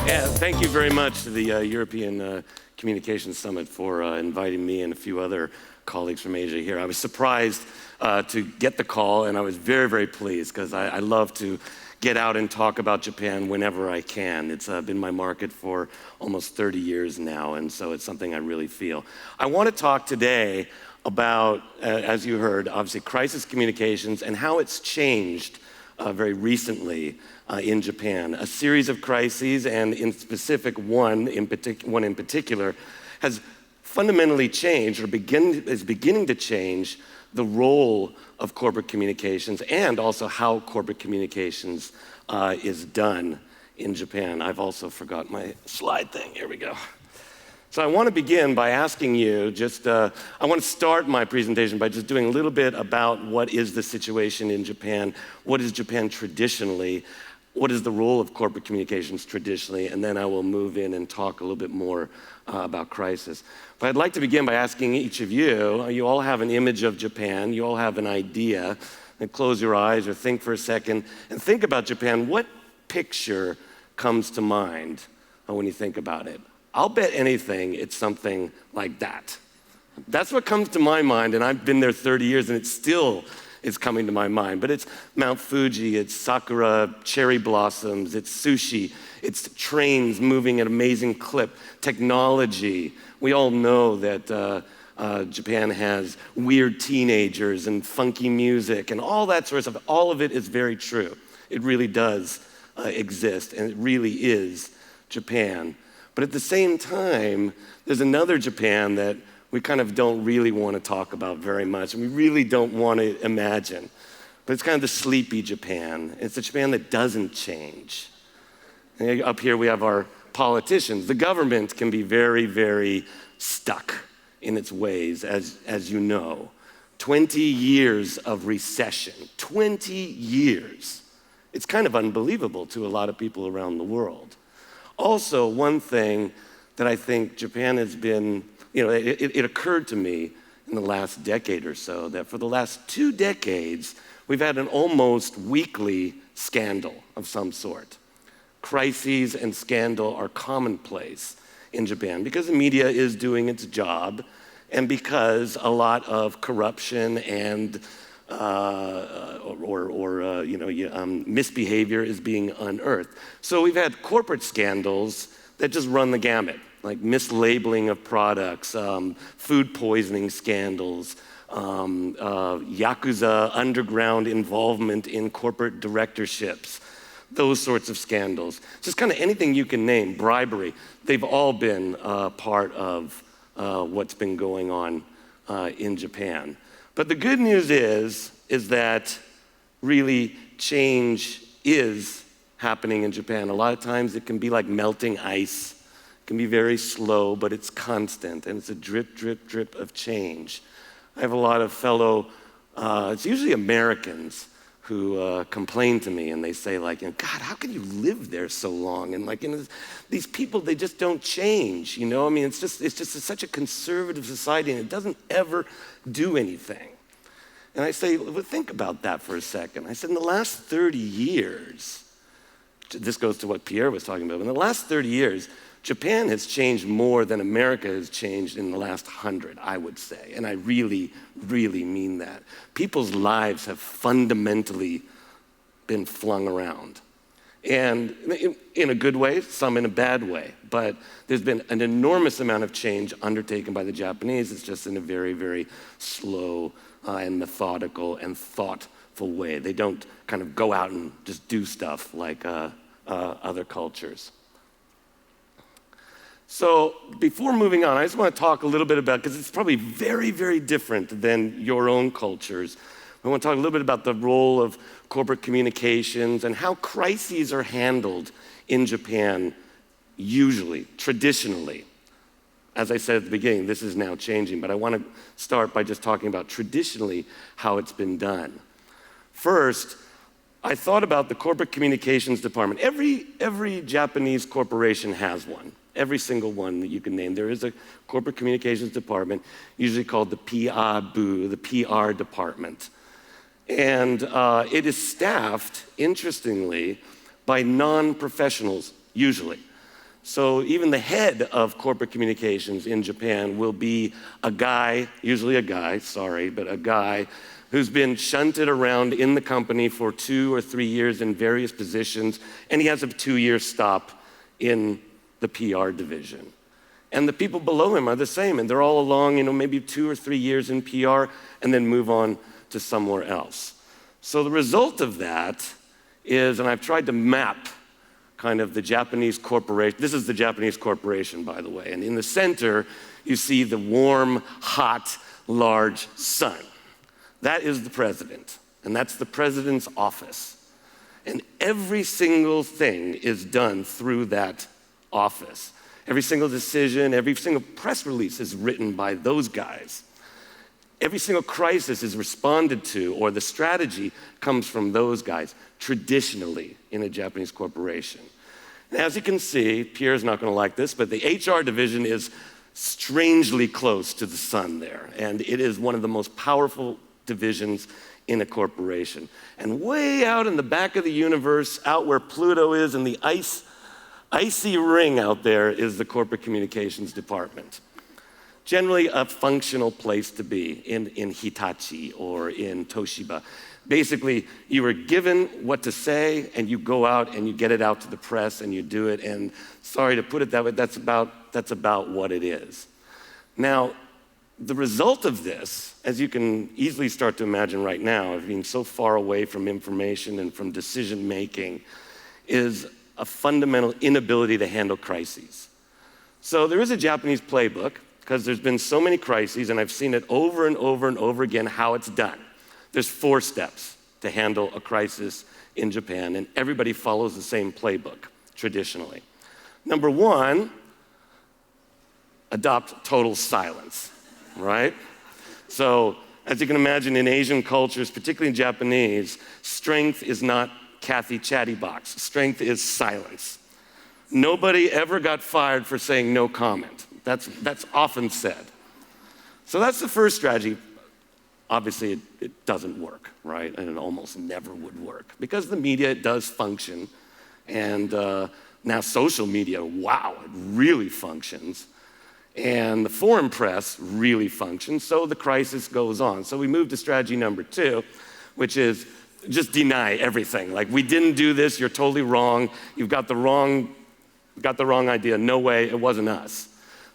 Yeah, thank you very much to the European Communications Summit for inviting me and a few other colleagues from Asia here. I was surprised to get the call, and I was very, very pleased because I love to get out and talk about Japan whenever I can. It's been my market for almost 30 years now, and so it's something I really feel. I want to talk today about, as you heard, obviously crisis communications and how it's changed very recently in Japan. A series of crises, and in specific one in particular, has fundamentally changed or is beginning to change the role of corporate communications and also how corporate communications is done in Japan. I've also forgot my slide thing. Here we go. So I want to begin by asking you I want to start my presentation by just doing a little bit about what is the situation in Japan, what is Japan traditionally, what is the role of corporate communications traditionally, and then I will move in and talk a little bit more about crisis. But I'd like to begin by asking each of you all have an image of Japan, you all have an idea, and close your eyes or think for a second and think about Japan. What picture comes to mind when you think about it? I'll bet anything it's something like that. That's what comes to my mind, and I've been there 30 years, and it still is coming to my mind. But it's Mount Fuji, it's sakura, cherry blossoms, it's sushi, it's trains moving at an amazing clip, technology. We all know that Japan has weird teenagers and funky music and all that sort of stuff. All of it is very true. It really does exist, and it really is Japan. But at the same time, there's another Japan that we kind of don't really want to talk about very much, and we really don't want to imagine. But it's kind of the sleepy Japan. It's the Japan that doesn't change. And up here we have our politicians. The government can be very, very stuck in its ways, as you know. 20 years of recession, 20 years. It's kind of unbelievable to a lot of people around the world. Also, one thing that I think Japan has been, it occurred to me in the last decade or so that for the last 2 decades, we've had an almost weekly scandal of some sort. Crises and scandal are commonplace in Japan because the media is doing its job and because a lot of corruption and misbehavior is being unearthed. So we've had corporate scandals that just run the gamut, like mislabeling of products, food poisoning scandals, Yakuza underground involvement in corporate directorships, those sorts of scandals. Just kind of anything you can name, bribery. They've all been part of what's been going on in Japan. But the good news is that really change is happening in Japan. A lot of times it can be like melting ice. It can be very slow, but it's constant, and it's a drip, drip, drip of change. I have a lot of fellow, it's usually Americans, who complain to me and they say God, how can you live there so long? And these people, they just don't change, it's just such a conservative society and it doesn't ever do anything. And I say, well, think about that for a second. I said, in the last 30 years, this goes to what Pierre was talking about, in the last 30 years, Japan has changed more than America has changed in the last 100, I would say. And I really, really mean that. People's lives have fundamentally been flung around. And in a good way, some in a bad way. But there's been an enormous amount of change undertaken by the Japanese. It's just in a very, very slow and methodical and thoughtful way. They don't kind of go out and just do stuff like other cultures. So before moving on, I just want to talk a little bit about, because it's probably very, very different than your own cultures. I want to talk a little bit about the role of corporate communications and how crises are handled in Japan usually, traditionally. As I said at the beginning, this is now changing, but I want to start by just talking about traditionally how it's been done. First, I thought about the corporate communications department. Every Japanese corporation has one. Every single one that you can name. There is a corporate communications department, usually called the PR-bu, the PR department. And it is staffed, interestingly, by non-professionals, usually. So even the head of corporate communications in Japan will be a guy, usually a guy, sorry, but a guy who's been shunted around in the company for 2 or 3 years in various positions, and he has a 2-year stop in the PR division. And the people below him are the same, and they're all along, maybe 2 or 3 years in PR, and then move on to somewhere else. So the result of that is, and I've tried to map kind of the Japanese corporation. This is the Japanese corporation, by the way. And in the center, you see the warm, hot, large sun. That is the president, and that's the president's office. And every single thing is done through that office. Every single decision, every single press release is written by those guys. Every single crisis is responded to, or the strategy comes from those guys, traditionally in a Japanese corporation. And as you can see, Pierre's not going to like this, but the HR division is strangely close to the sun there, and it is one of the most powerful divisions in a corporation. And way out in the back of the universe, out where Pluto is in the icy ring out there, is the corporate communications department. Generally a functional place to be in Hitachi or in Toshiba. Basically, you were given what to say, and you go out and you get it out to the press and you do it, and sorry to put it that way, that's about what it is. Now, the result of this, as you can easily start to imagine right now, of being so far away from information and from decision making, is a fundamental inability to handle crises. So there is a Japanese playbook, because there's been so many crises, and I've seen it over and over and over again how it's done. There's 4 steps to handle a crisis in Japan, and everybody follows the same playbook, traditionally. Number 1, adopt total silence, right? So, as you can imagine, in Asian cultures, particularly in Japanese, strength is not Kathy Chattybox. Strength is silence. Nobody ever got fired for saying no comment. That's often said. So that's the first strategy. Obviously, it doesn't work, right? And it almost never would work. Because the media does function, and now social media, wow, it really functions. And the foreign press really functions, so the crisis goes on. So we move to strategy number 2, which is just deny everything. Like, we didn't do this, you're totally wrong, you've got the wrong idea, no way, it wasn't us.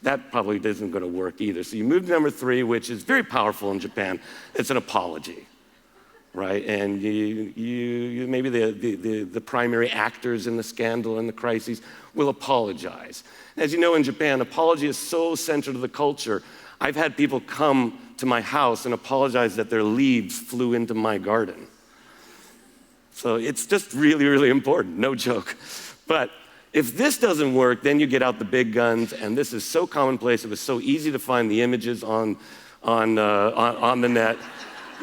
That probably isn't going to work either. So you move to number 3, which is very powerful in Japan. It's an apology, right? And you maybe the primary actors in the scandal and the crises will apologize. As you know, in Japan, apology is so central to the culture. I've had people come to my house and apologize that their leaves flew into my garden. So it's just really, really important, no joke. But if this doesn't work, then you get out the big guns, and this is so commonplace. It was so easy to find the images on the net.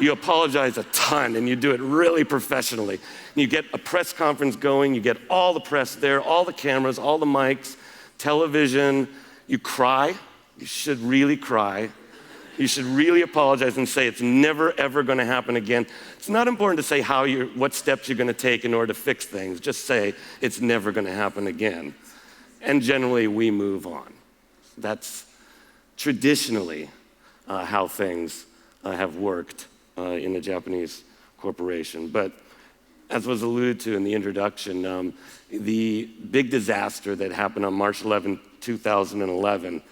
You apologize a ton, and you do it really professionally. You get a press conference going. You get all the press there, all the cameras, all the mics, television. You cry. You should really cry. You should really apologize and say it's never, ever going to happen again. It's not important to say what steps you're going to take in order to fix things. Just say it's never going to happen again. And generally, we move on. That's traditionally how things have worked in the Japanese corporation. But as was alluded to in the introduction, the big disaster that happened on March 11, 2011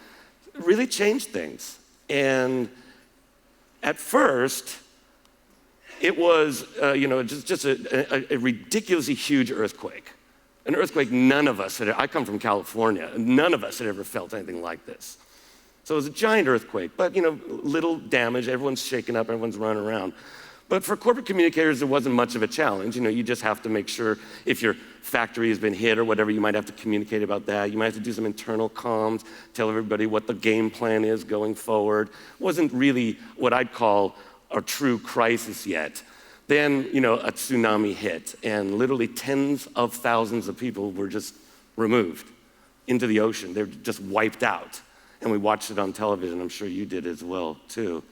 really changed things. And at first, it was just a ridiculously huge earthquake. An earthquake none of us I come from California, none of us had ever felt anything like this. So it was a giant earthquake, but little damage, everyone's shaken up, everyone's running around. But for corporate communicators, there wasn't much of a challenge. You just have to make sure if your factory has been hit or whatever, you might have to communicate about that. You might have to do some internal comms, tell everybody what the game plan is going forward. It wasn't really what I'd call a true crisis yet. Then, a tsunami hit, and literally tens of thousands of people were just removed into the ocean. They're just wiped out. And we watched it on television. I'm sure you did as well, too.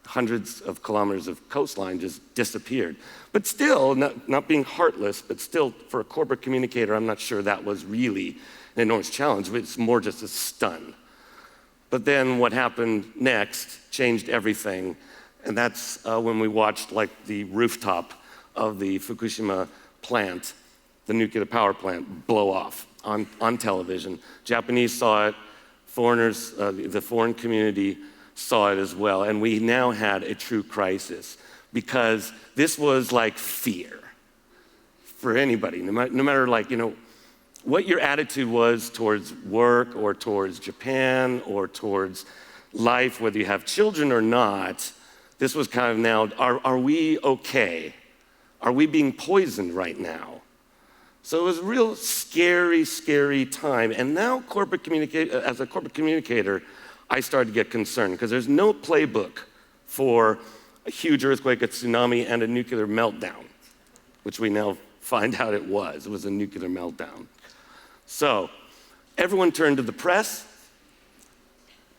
hundreds of kilometers of coastline just disappeared. But still, not being heartless, but still, for a corporate communicator, I'm not sure that was really an enormous challenge. It's more just a stun. But then what happened next changed everything, and that's when we watched like the rooftop of the Fukushima plant, the nuclear power plant, blow off on television. Japanese saw it, foreigners, the foreign community saw it as well, and we now had a true crisis because this was like fear for anybody, no matter like, what your attitude was towards work or towards Japan or towards life, whether you have children or not. This was kind of now, are we okay? Are we being poisoned right now? So it was a real scary, scary time. And now as a corporate communicator, I started to get concerned because there's no playbook for a huge earthquake, a tsunami, and a nuclear meltdown, which we now find out it was. It was a nuclear meltdown. So everyone turned to the press.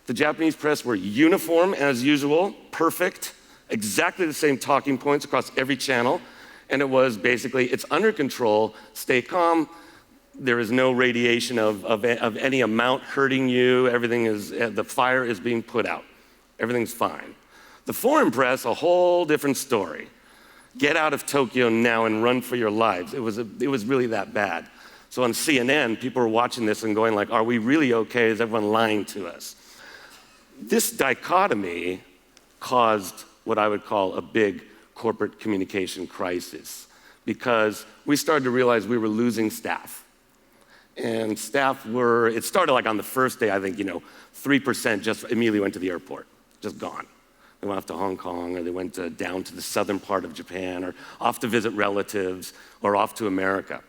The Japanese press were uniform as usual, perfect, exactly the same talking points across every channel. And it was basically, it's under control, stay calm, there is no radiation of any amount hurting you, everything is, the fire is being put out, everything's fine. The foreign press, a whole different story. Get out of Tokyo now and run for your lives. It was really that bad. So on CNN, people were watching this and going like, are we really okay? Is everyone lying to us? This dichotomy caused what I would call a big corporate communication crisis because we started to realize we were losing staff. And staff it started like on the first day, I think, 3% just immediately went to the airport, just gone. They went off to Hong Kong, or they went down to the southern part of Japan, or off to visit relatives, or off to America.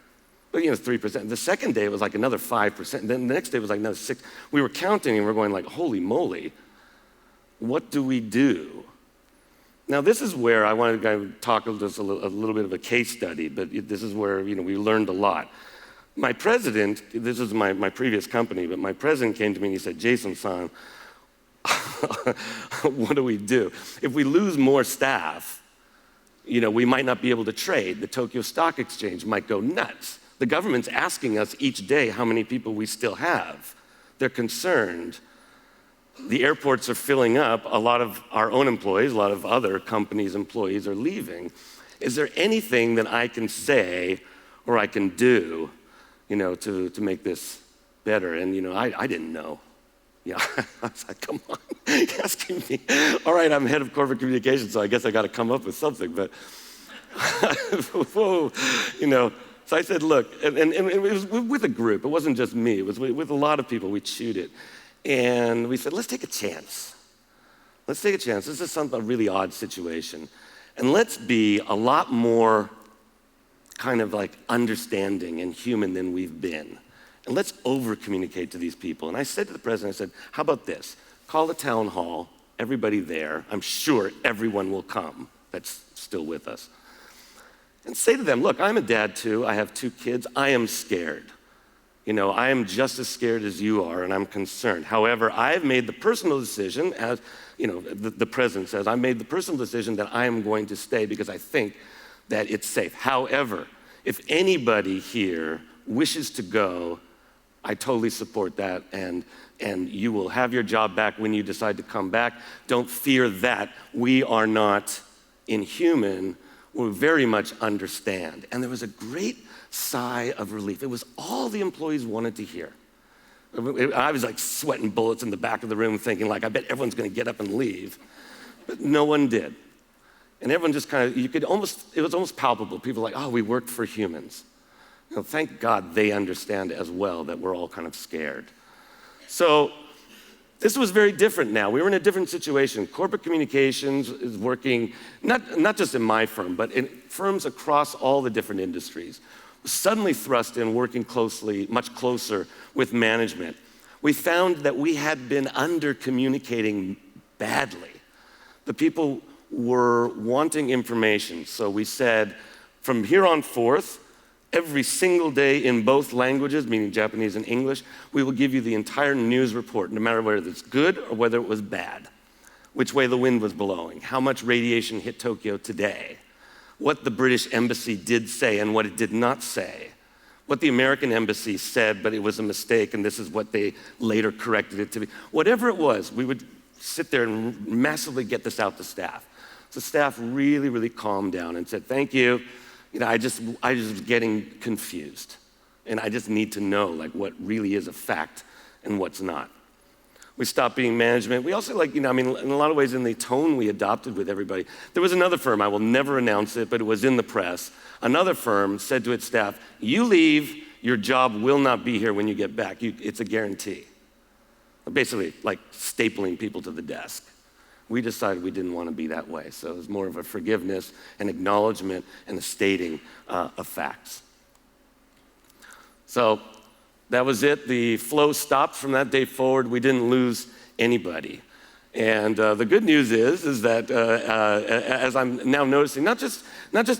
But 3%. The second day, it was like another 5%. Then the next day, it was like another 6%. We were counting, and we're going like, holy moly, what do we do? Now, this is where I wanted to talk just a little bit of a case study, but this is where we learned a lot. My president, this is my previous company, but my president came to me and he said, Jason-san, what do we do? If we lose more staff, we might not be able to trade. The Tokyo Stock Exchange might go nuts. The government's asking us each day how many people we still have. They're concerned. The airports are filling up. A lot of our own employees, a lot of other companies' employees are leaving. Is there anything that I can say or I can do, to make this better? And, I didn't know. Yeah, I was like, come on, you're asking me. All right, I'm head of corporate communications, so I guess I got to come up with something. But, whoa, So I said, look, and it was with a group. It wasn't just me. It was with a lot of people. We chewed it. And we said, let's take a chance. Let's take a chance. This is a really odd situation. And let's be a lot more kind of like understanding and human than we've been. And let's over-communicate to these people. And I said to the president, I said, how about this? Call the town hall, everybody there. I'm sure everyone will come that's still with us. And say to them, look, I'm a dad too. I have 2 kids. I am scared. I am just as scared as you are, and I'm concerned. However, I've made the personal decision, as the president says, I made the personal decision that I am going to stay because I think that it's safe. However, if anybody here wishes to go, I totally support that, and you will have your job back when you decide to come back. Don't fear that. We are not inhuman. We very much understand. And there was a great sigh of relief. It was all the employees wanted to hear. I was like sweating bullets in the back of the room thinking like, I bet everyone's gonna get up and leave. But no one did. And everyone just kind of, it was almost palpable. People were like, oh, we worked for humans. Thank God they understand as well that we're all kind of scared. So this was very different now. We were in a different situation. Corporate communications is working, not just in my firm, but in firms across all the different industries. Suddenly thrust in working much closer with management. We found that we had been under-communicating badly. The people were wanting information, so we said, from here on forth, every single day in both languages, meaning Japanese and English, we will give you the entire news report, no matter whether it's good or whether it was bad. which way the wind was blowing, how much radiation hit Tokyo today, what the British embassy did say and what it did not say, what the American embassy said, but it was a mistake, and this is what they later corrected it to be. Whatever it was, we would sit there and massively get this out to staff. So staff really, really calmed down and said, thank you. I just was getting confused. And I just need to know what really is a fact and what's not. We stopped being management. We also in a lot of ways in the tone we adopted with everybody. There was another firm, I will never announce it, but it was in the press. Another firm said to its staff, you leave, your job will not be here when you get back. It's a guarantee. Basically, like stapling people to the desk. We decided we didn't want to be that way. So it was more of a forgiveness, an acknowledgement, and a stating of facts. So that was it. The flow stopped from that day forward. We didn't lose anybody. And the good news is that as I'm now noticing, not just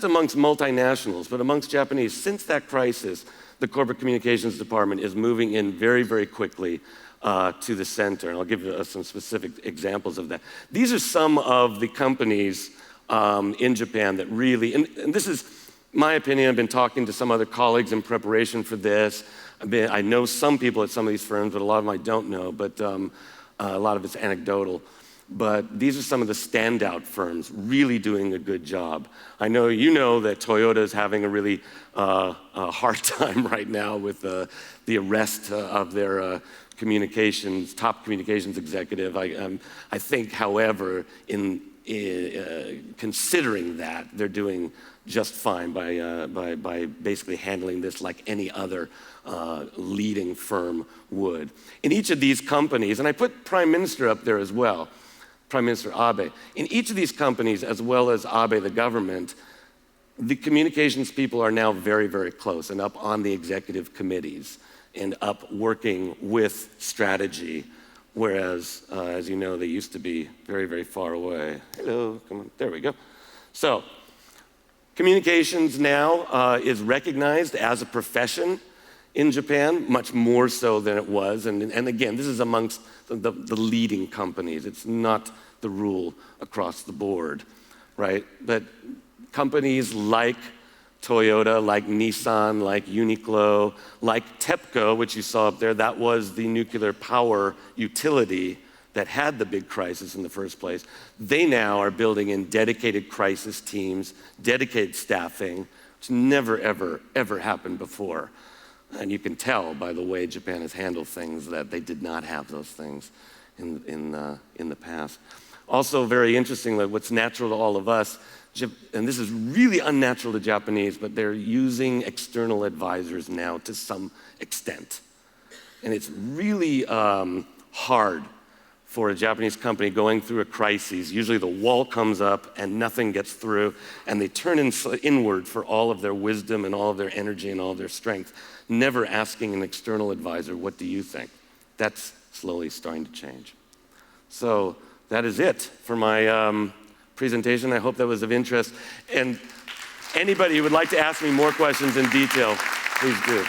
amongst multinationals, but amongst Japanese, since that crisis, the corporate communications department is moving in very, very quickly to the center. And I'll give you some specific examples of that. These are some of the companies in Japan that really, and this is my opinion, I've been talking to some other colleagues in preparation for this. I know some people at some of these firms, but a lot of them I don't know, but a lot of it's anecdotal. But these are some of the standout firms really doing a good job. I know you know that Toyota is having a really hard time right now with the arrest of their top communications executive. I think, however, in considering that, they're doing just fine by basically handling this like any other leading firm would. In each of these companies, and I put Prime Minister up there as well, Prime Minister Abe. In each of these companies, as well as Abe, the government, the communications people are now very, very close and up on the executive committees and up working with strategy, whereas, as you know, they used to be very, very far away. Hello, come on, there we go. So, communications now is recognized as a profession in Japan, much more so than it was. And again, this is amongst the leading companies. It's not the rule across the board, right? But companies like Toyota, like Nissan, like Uniqlo, like TEPCO, which you saw up there, that was the nuclear power utility that had the big crisis in the first place. They now are building in dedicated crisis teams, dedicated staffing, which never, ever, ever happened before. And you can tell by the way Japan has handled things that they did not have those things in the past. Also very interestingly, what's natural to all of us, and this is really unnatural to Japanese, but they're using external advisors now to some extent. And it's really hard for a Japanese company going through a crisis. Usually the wall comes up and nothing gets through, and they turn inward for all of their wisdom and all of their energy and all of their strength, never asking an external advisor, what do you think? That's slowly starting to change. So that is it for my presentation. I hope that was of interest. And anybody who would like to ask me more questions in detail, please do.